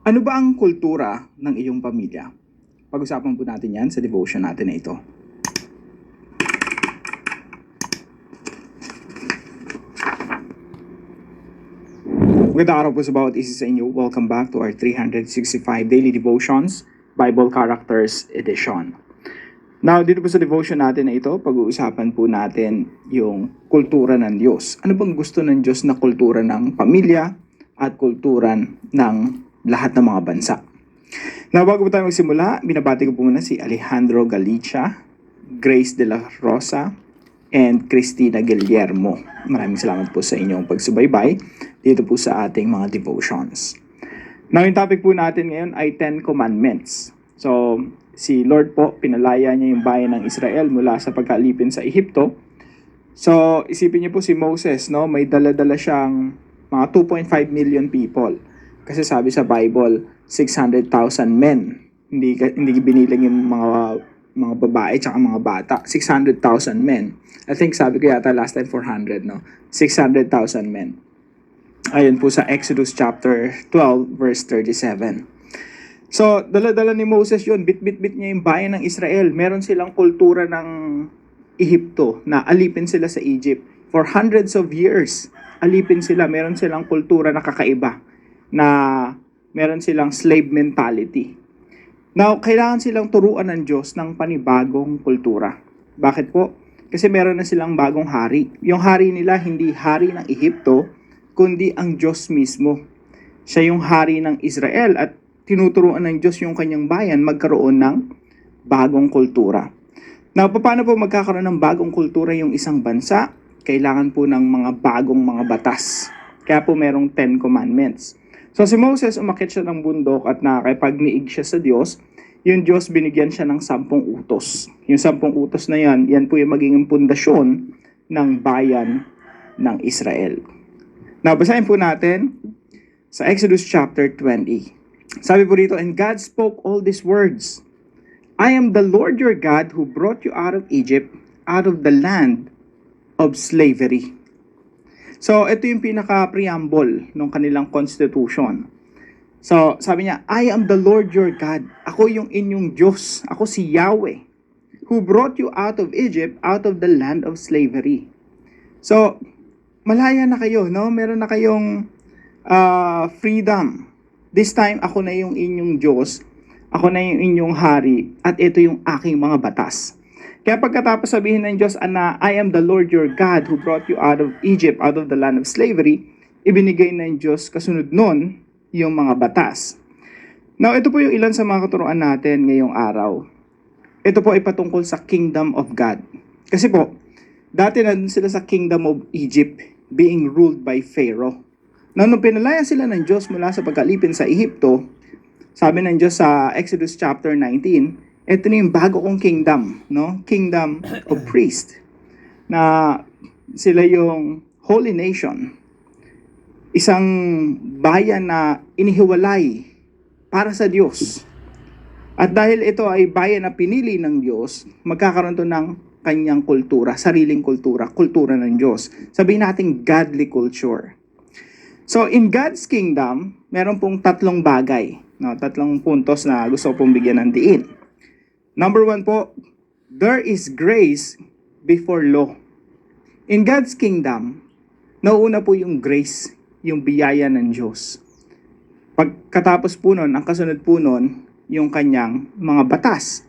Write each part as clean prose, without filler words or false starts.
Ano ba ang kultura ng iyong pamilya? Pag-usapan po natin yan sa devotion natin na ito. Magandang araw po sa bawat isa sa inyo. Welcome back to our 365 Daily Devotions, Bible Characters Edition. Now, dito po sa devotion natin na ito, pag-uusapan po natin yung kultura ng Diyos. Ano bang gusto ng Diyos na kultura ng pamilya at kultura ng lahat ng mga bansa? Now, bago po tayo magsimula, binabati ko po muna si Alejandro Galicia, Grace de la Rosa, and Cristina Guillermo. Maraming salamat po sa inyong pagsubaybay dito po sa ating mga devotions. Now, yung topic po natin ngayon ay 10 Commandments. So, si Lord po, pinalaya niya yung bayan ng Israel mula sa pagkalipin sa Ehipto. So, isipin niyo po si Moses, no? May dala-dala siyang mga 2.5 million people. Kasi sabi sa Bible, 600,000 men. Hindi binilang yung mga babae tsaka mga bata. 600,000 men. I think sabi ko yata last time 400, no? 600,000 men. Ayun po sa Exodus chapter 12 verse 37. So, dala-dala ni Moses yun. Bit-bit-bit niya yung bayan ng Israel. Meron silang kultura ng Ehipto na alipin sila sa Egypt. For hundreds of years, alipin sila. Meron silang kultura na kakaiba. Na meron silang slave mentality. Now, kailangan silang turuan ng Diyos ng panibagong kultura. Bakit po? Kasi meron na silang bagong hari. Yung hari nila, hindi hari ng Ehipto, kundi ang Diyos mismo. Siya yung hari ng Israel at tinuturuan ng Diyos yung kanyang bayan magkaroon ng bagong kultura. Now, paano po magkakaroon ng bagong kultura yung isang bansa? Kailangan po ng mga bagong mga batas. Kaya po merong 10 Commandments. So si Moses, umakyat siya ng bundok at nakakipagniig siya sa Diyos. Yung Diyos, binigyan siya ng 10 utos. Yung 10 utos na yan po yung magiging pundasyon ng bayan ng Israel. Now, basahin po natin sa Exodus chapter 20. Sabi po dito, "And God spoke all these words. I am the Lord your God who brought you out of Egypt, out of the land of slavery." So, ito yung pinaka-preamble ng kanilang constitution. So, sabi niya, "I am the Lord your God." Ako yung inyong Diyos. Ako si Yahweh, who brought you out of Egypt, out of the land of slavery. So, malaya na kayo, no? Meron na kayong freedom. This time, ako na yung inyong Diyos, ako na yung inyong hari, at ito yung aking mga batas. Kaya pagkatapos sabihin ng Diyos na I am the Lord your God who brought you out of Egypt, out of the land of slavery, ibinigay ng Diyos kasunod nun yung mga batas. Now, ito po yung ilan sa mga katuruan natin ngayong araw. Ito po ay patungkol sa Kingdom of God. Kasi po, dati na sila sa Kingdom of Egypt being ruled by Pharaoh. Now, nung pinalaya sila ng Diyos mula sa pagkalipin sa Ehipto, sabi ng Diyos sa Exodus chapter 19, ito na yung bago kong kingdom, no? Kingdom of priest. Na sila yung holy nation. Isang bayan na inihiwalay para sa Diyos. At dahil ito ay bayan na pinili ng Diyos, magkakaroon to ng kanyang kultura, sariling kultura, kultura ng Diyos. Sabihin natin godly culture. So, in God's kingdom, meron pong 3 bagay, no? 3 puntos na gusto pong bigyan ng diin. Number 1 po, there is grace before law. In God's kingdom, nauuna po yung grace, yung biyaya ng Diyos. Pagkatapos po nun, ang kasunod po nun, yung kanyang mga batas.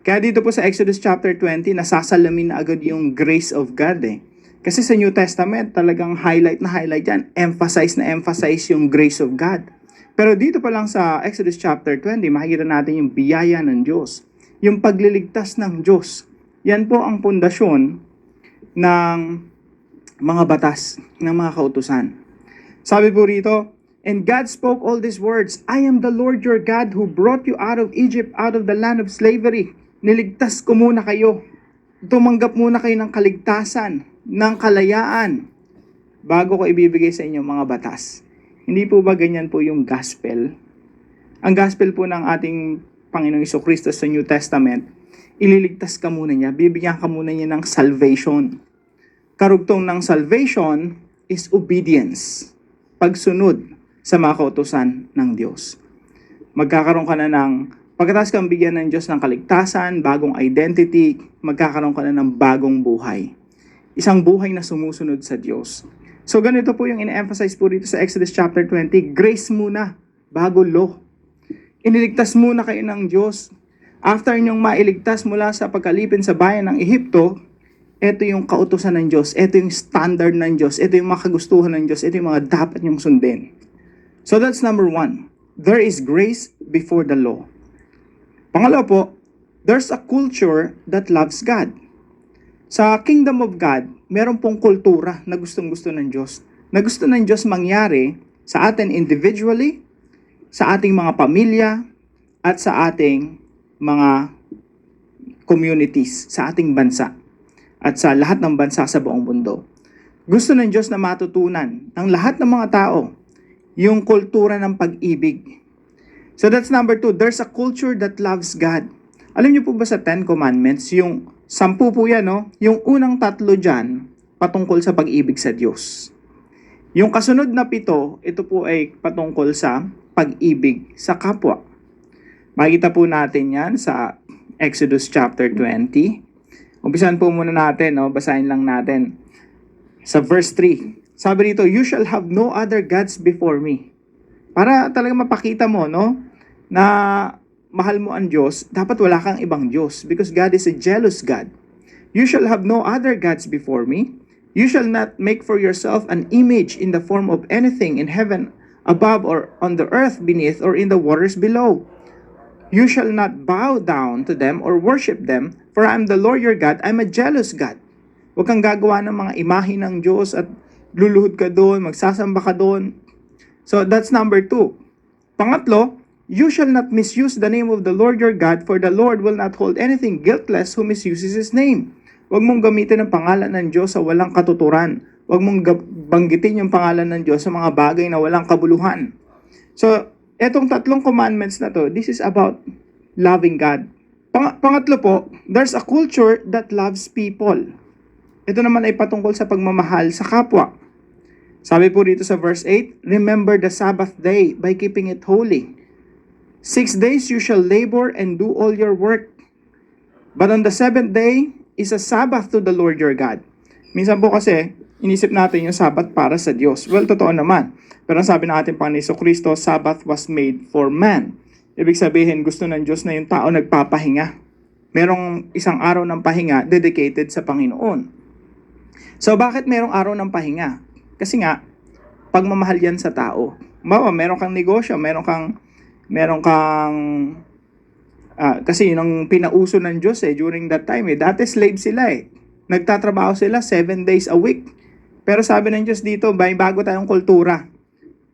Kaya dito po sa Exodus chapter 20, nasasalamin na agad yung grace of God eh. Kasi sa New Testament, talagang highlight yan. Emphasize yung grace of God. Pero dito pa lang sa Exodus chapter 20, makikita natin yung biyaya ng Diyos. Yung pagliligtas ng Diyos. Yan po ang pundasyon ng mga batas, ng mga kautusan. Sabi po rito, "And God spoke all these words, I am the Lord your God who brought you out of Egypt, out of the land of slavery." Niligtas ko muna kayo. Tumanggap muna kayo ng kaligtasan, ng kalayaan, bago ko ibibigay sa inyo mga batas. Hindi po ba ganyan po yung gospel? Ang gospel po ng ating Panginoong Jesucristo sa New Testament, ililigtas ka muna niya, bibigyan ka muna niya ng salvation. Karugtong ng salvation is obedience, pagsunod sa mga kautusan ng Diyos. magkakaroon ka na pagkatapos kang bigyan ng Diyos ng kaligtasan, bagong identity, magkakaroon ka na ng bagong buhay. Isang buhay na sumusunod sa Diyos. So ganito po yung ine-emphasize po dito sa Exodus chapter 20, grace muna, bago law. Iniligtas muna kayo ng Diyos. After nyong mailigtas mula sa pagkalipin sa bayan ng Ehipto, ito yung kautusan ng Diyos, ito yung standard ng Diyos, ito yung mga kagustuhan ng Diyos, ito yung mga dapat nyong sundin. So that's number 1. There is grace before the law. Pangalawa po, there's a culture that loves God. Sa kingdom of God, meron pong kultura na gustong-gusto ng Diyos. Na gusto ng Diyos mangyari sa atin individually, sa ating mga pamilya, at sa ating mga communities, sa ating bansa, at sa lahat ng bansa sa buong mundo. Gusto ng Diyos na matutunan ng lahat ng mga tao yung kultura ng pag-ibig. So that's number 2, there's a culture that loves God. Alam niyo po ba sa 10 Commandments, yung 10 po yan, no? Yung unang 3 dyan, patungkol sa pag-ibig sa Diyos. Yung kasunod na 7, ito po ay patungkol sa pag-ibig sa kapwa. Makikita po natin yan sa Exodus chapter 20. Umpisan po muna natin, no? Basahin lang natin. Sa verse 3, sabi dito, you shall have no other gods before me. Para talaga mapakita mo, no? Na mahal mo ang Diyos, dapat wala kang ibang Diyos because God is a jealous God. You shall have no other gods before me. You shall not make for yourself an image in the form of anything in heaven above or on the earth beneath or in the waters below. You shall not bow down to them or worship them, for I am the Lord your God. I am a jealous God. Huwag kang gagawa ng mga imahe ng Diyos at luluhod ka doon, magsasamba ka doon. So that's number 2. Pangatlo, you shall not misuse the name of the Lord your God, for the Lord will not hold anything guiltless who misuses His name. Huwag mong gamitin ang pangalan ng Diyos sa walang katuturan. Huwag mong banggitin yung pangalan ng Diyos sa mga bagay na walang kabuluhan. So, etong 3 commandments na to, this is about loving God. Pangatlo po, there's a culture that loves people. Ito naman ay patungkol sa pagmamahal sa kapwa. Sabi po dito sa verse 8, remember the Sabbath day by keeping it holy. 6 days you shall labor and do all your work. But on the 7th day is a Sabbath to the Lord your God. Minsan po kasi, inisip natin yung Sabbath para sa Diyos. Well, totoo naman. Pero ang sabi ng ating Panginoon Jesucristo, Sabbath was made for man. Ibig sabihin, gusto ng Diyos na yung tao nagpapahinga. Merong isang araw ng pahinga dedicated sa Panginoon. So, bakit merong araw ng pahinga? Kasi nga, pagmamahal yan sa tao. Meron kang negosyo, meron kang kasi yun ang pinauso ng Diyos during that time Dati slave sila Nagtatrabaho sila 7 days a week. Pero sabi ng Diyos dito, may bago tayong kultura.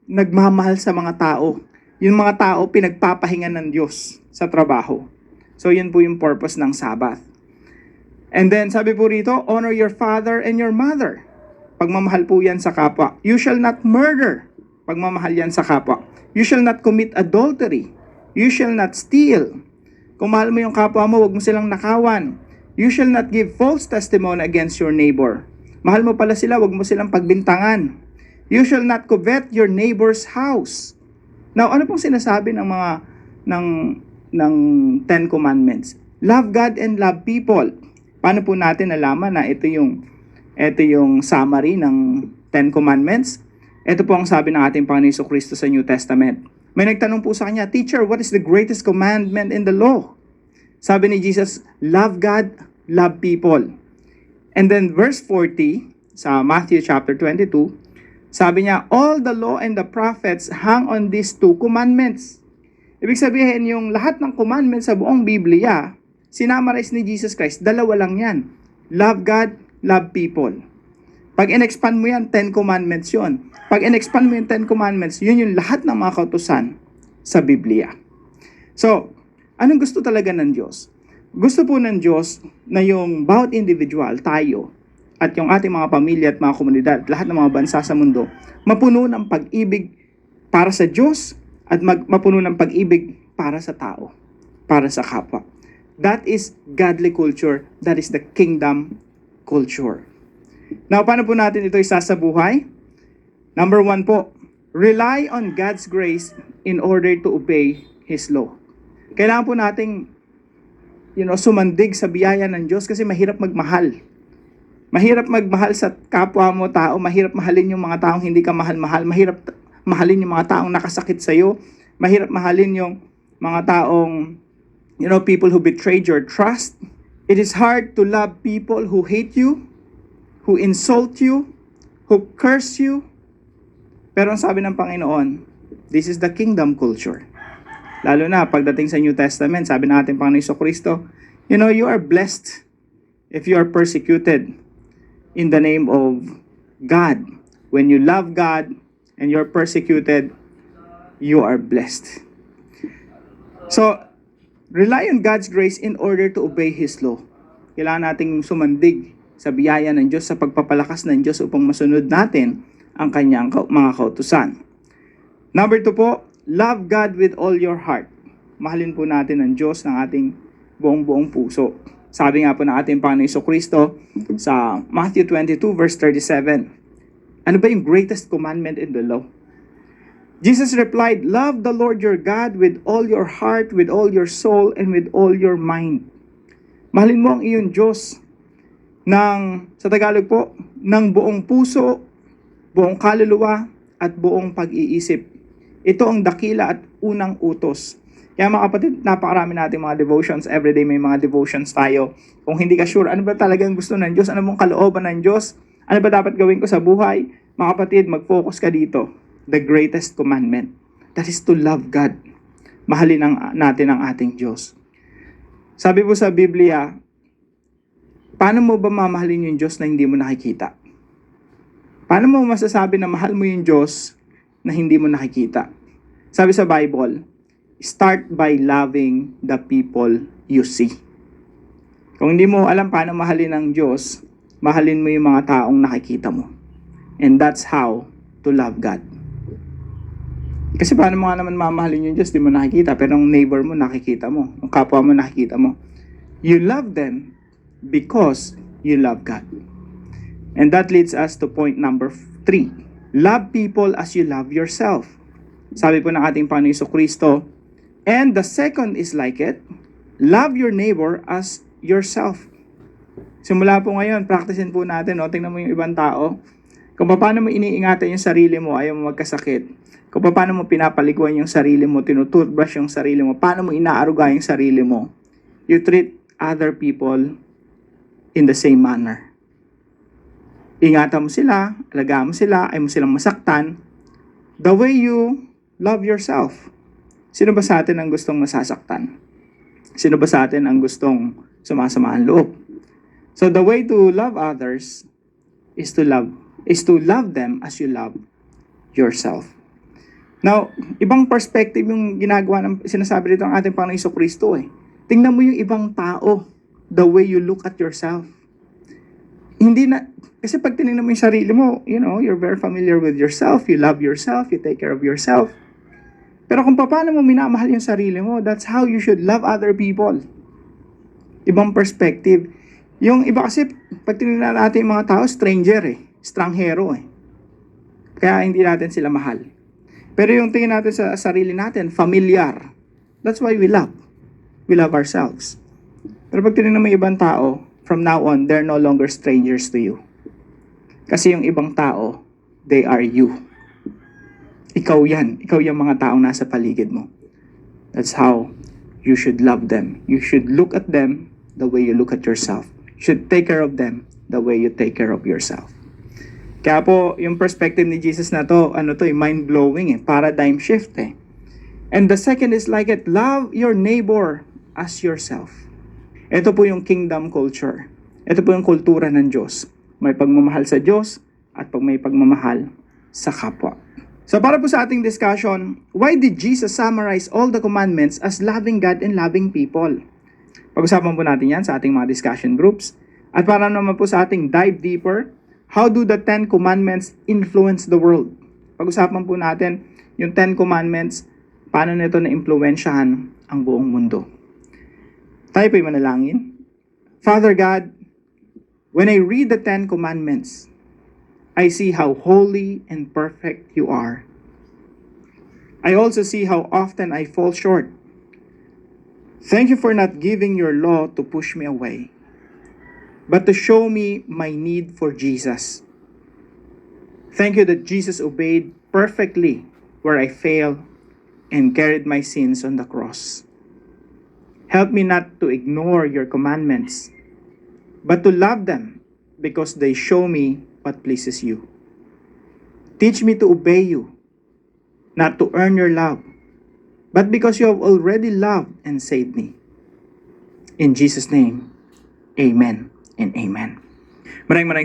Nagmamahal sa mga tao. Yung mga tao, pinagpapahinga ng Diyos sa trabaho. So yun po yung purpose ng Sabbath. And then sabi po rito, honor your father and your mother. Pagmamahal po yan sa kapwa. You shall not murder. Pagmamahal yan sa kapwa. You shall not commit adultery. You shall not steal. Kung mahal mo yung kapwa mo, huwag mo silang nakawan. You shall not give false testimony against your neighbor. Mahal mo pala sila, huwag mo silang pagbintangan. You shall not covet your neighbor's house. Now, ano pong sinasabi ng mga ng 10 commandments? Love God and love people. Paano po natin nalaman na ito yung summary ng 10 commandments? Ito po ang sabi ng ating Panginoon Jesucristo sa New Testament. May nagtanong po sa kanya, Teacher, what is the greatest commandment in the law? Sabi ni Jesus, love God, love people. And then verse 40, sa Matthew chapter 22, sabi niya, all the law and the prophets hang on these 2 commandments. Ibig sabihin, yung lahat ng commandments sa buong Biblia, sinamarize ni Jesus Christ, 2 lang yan. Love God, love people. Pag in-expand mo yan, 10 commandments yun. Pag in-expand mo yung 10 commandments, yun yung lahat ng mga kautusan sa Biblia. So, anong gusto talaga ng Diyos? Gusto po ng Diyos na yung bawat individual, tayo, at yung ating mga pamilya at mga komunidad, lahat ng mga bansa sa mundo, mapuno ng pag-ibig para sa Diyos at mapuno ng pag-ibig para sa tao, para sa kapwa. That is godly culture. That is the kingdom culture. Now, paano po natin ito isasabuhay? Number 1 po, rely on God's grace in order to obey His law. Kailangan po nating sumandig sa biyaya ng Diyos kasi mahirap magmahal. Mahirap magmahal sa kapwa mo tao, mahirap mahalin yung mga taong hindi ka mahal-mahal, mahirap mahalin yung mga taong nakasakit sa iyo, mahirap mahalin yung mga taong people who betrayed your trust. It is hard to love people who hate you, who insult you, who curse you. Pero ang sabi ng Panginoon, this is the kingdom culture. Lalo na pagdating sa New Testament, sabi natin Panginoon Jesucristo, you are blessed if you are persecuted in the name of God. When you love God and you're persecuted, you are blessed. So, rely on God's grace in order to obey His law. Kailangan nating sumandig sa biyaya ng Diyos, sa pagpapalakas ng Diyos upang masunod natin ang kanyang mga kautusan. Number 2 po, love God with all your heart. Mahalin po natin ang Diyos ng ating buong puso. Sabi nga po ng ating Panginoon Jesucristo sa Matthew 22 verse 37. Ano ba yung greatest commandment in the law? Jesus replied, love the Lord your God with all your heart, with all your soul, and with all your mind. Mahalin mo ang iyong Diyos sa Tagalog po, ng buong puso, buong kaluluwa, at buong pag-iisip. Ito ang dakila at unang utos. Kaya mga kapatid, napakarami natin mga devotions. Everyday may mga devotions tayo. Kung hindi ka sure, ano ba talagang gusto ng Diyos? Ano mong kalooban ng Diyos? Ano ba dapat gawin ko sa buhay? Mga kapatid, mag-focus ka dito. The greatest commandment. That is to love God. Mahalin natin ang ating Diyos. Sabi po sa Biblia, paano mo ba mamahalin yung Diyos na hindi mo nakikita? Paano mo masasabi na mahal mo yung Diyos na hindi mo nakikita? Sabi sa Bible, start by loving the people you see. Kung hindi mo alam paano mahalin ang Diyos, mahalin mo yung mga taong nakikita mo. And that's how to love God. Kasi paano mo nga naman mamahalin yung Diyos, di mo nakikita, pero ang neighbor mo nakikita mo, ang kapwa mo nakikita mo. You love them because you love God. And that leads us to point number 3. Love people as you love yourself. Sabi po ng ating Panginoon Jesucristo, and the second is like it, love your neighbor as yourself. Simula po ngayon, practicein po natin, tingnan mo yung ibang tao. Kung paano mo iniingatan yung sarili mo, ayaw mo magkasakit. Kung paano mo pinapaliguan yung sarili mo, tinutoothbrush yung sarili mo, paano mo inaaruga yung sarili mo. You treat other people in the same manner. Ingatan mo sila, alagaan mo sila, ayaw mo silang masaktan, the way you love yourself. Sino ba sa atin ang gustong nasasaktan? Sino ba sa atin ang gustong sumasama ang loob? So the way to love others is to love them as you love yourself. Now, ibang perspective yung sinasabi dito ng ating Panginoon Jesucristo . Tingnan mo yung ibang tao, the way you look at yourself. Kasi pag tinignan mo yung sarili mo, you're very familiar with yourself, you love yourself, you take care of yourself. Pero kung paano mo minamahal yung sarili mo, that's how you should love other people. Ibang perspective. Yung iba kasi, pag tinignan natin yung mga tao, stranghero . Kaya hindi natin sila mahal. Pero yung tingin natin sa sarili natin, familiar. That's why we love. We love ourselves. Pero pag tinignan mo yung ibang tao, from now on, they're no longer strangers to you. Kasi yung ibang tao, they are you. Ikaw yan. Ikaw yung mga taong nasa paligid mo. That's how you should love them. You should look at them the way you look at yourself. You should take care of them the way you take care of yourself. Kaya po, yung perspective ni Jesus na to, mind-blowing paradigm shift . And the second is like it, love your neighbor as yourself. Ito po yung kingdom culture. Ito po yung kultura ng Diyos. May pagmamahal sa Diyos at may pagmamahal sa kapwa. So para po sa ating discussion, why did Jesus summarize all the commandments as loving God and loving people? Pag-usapan po natin yan sa ating mga discussion groups. At para naman po sa ating dive deeper, how do the 10 commandments influence the world? Pag-usapan po natin yung 10 commandments, paano nito na-impluensyahan ang buong mundo. Tayo po'y manalangin. Father God, when I read the 10 commandments, I see how holy and perfect you are. I also see how often I fall short Thank you for not giving your law to push me away, but to show me my need for Jesus. Thank you that Jesus obeyed perfectly where I fail and carried my sins on the cross. Help me not to ignore your commandments, but to love them because they show me what pleases you. Teach me to obey you, not to earn your love, but because you have already loved and saved me. In Jesus' name, amen and amen. Maraming